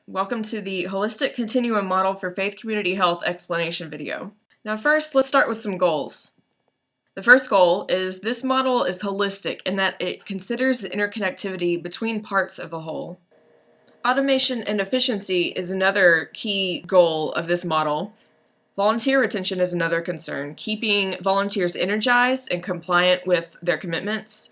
Welcome to the Holistic Continuum Model for Faith Community Health explanation video. Now first, let's start with some goals. The first goal is this model is holistic in that it considers the interconnectivity between parts of a whole. Automation and efficiency is another key goal of this model. Volunteer retention is another concern, keeping volunteers energized and compliant with their commitments.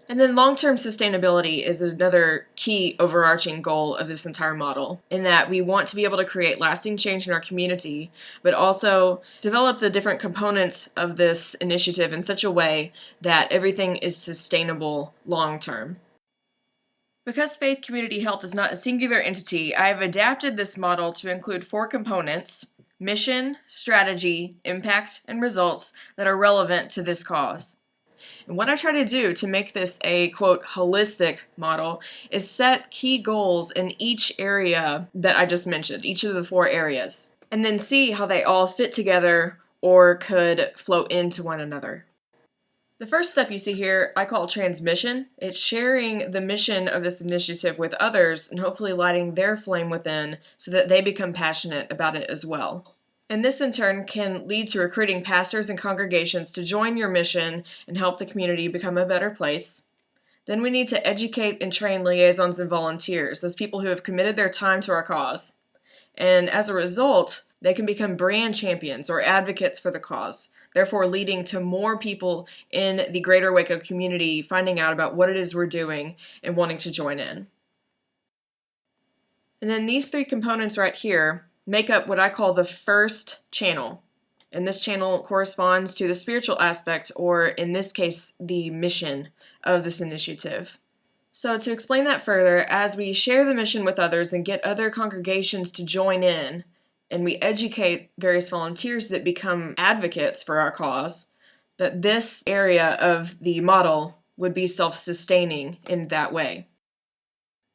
And then long-term sustainability is another key overarching goal of this entire model, in that we want to be able to create lasting change in our community, but also develop the different components of this initiative in such a way that everything is sustainable long-term. Because Faith Community Health is not a singular entity, I have adapted this model to include 4 components: mission, strategy, impact, and results that are relevant to this cause. And what I try to do to make this a, quote, holistic model is set key goals in each area that I just mentioned, each of the 4 areas, and then see how they all fit together or could flow into one another. The first step you see here, I call transmission. It's sharing the mission of this initiative with others and hopefully lighting their flame within so that they become passionate about it as well. And this in turn can lead to recruiting pastors and congregations to join your mission and help the community become a better place. Then we need to educate and train liaisons and volunteers, those people who have committed their time to our cause. And as a result, they can become brand champions or advocates for the cause, therefore leading to more people in the greater Waco community finding out about what it is we're doing and wanting to join in. And then these 3 components right here make up what I call the first channel. And this channel corresponds to the spiritual aspect, or in this case, the mission of this initiative. So to explain that further, as we share the mission with others and get other congregations to join in, and we educate various volunteers that become advocates for our cause, that this area of the model would be self-sustaining in that way.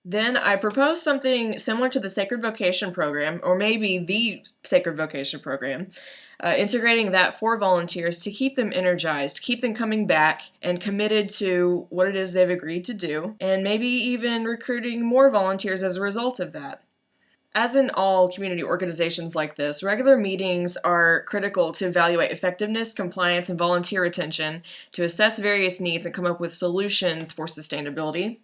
Then I propose something similar to the Sacred Vocation Program, or maybe the Sacred Vocation Program, integrating that for volunteers to keep them energized, keep them coming back and committed to what it is they've agreed to do, and maybe even recruiting more volunteers as a result of that. As in all community organizations like this, regular meetings are critical to evaluate effectiveness, compliance, and volunteer retention, to assess various needs and come up with solutions for sustainability.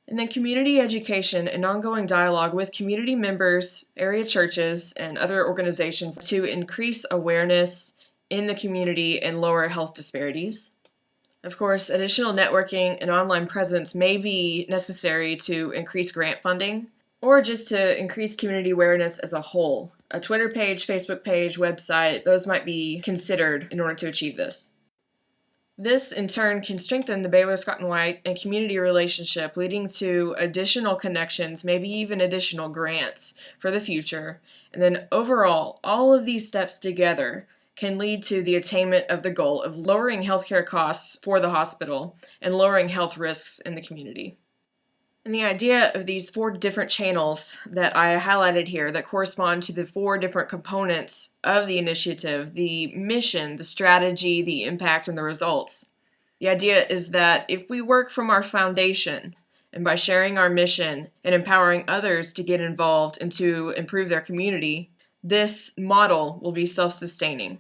And then community education and ongoing dialogue with community members, area churches, and other organizations to increase awareness in the community and lower health disparities. Of course, additional networking and online presence may be necessary to increase grant funding, or just to increase community awareness as a whole. A Twitter page, Facebook page, website, those might be considered in order to achieve this. This, in turn, can strengthen the Baylor Scott White and community relationship, leading to additional connections, maybe even additional grants for the future. And then overall, all of these steps together can lead to the attainment of the goal of lowering healthcare costs for the hospital and lowering health risks in the community. And the idea of these 4 different channels that I highlighted here that correspond to the 4 different components of the initiative, the mission, the strategy, the impact, and the results. The idea is that if we work from our foundation and by sharing our mission and empowering others to get involved and to improve their community, this model will be self-sustaining.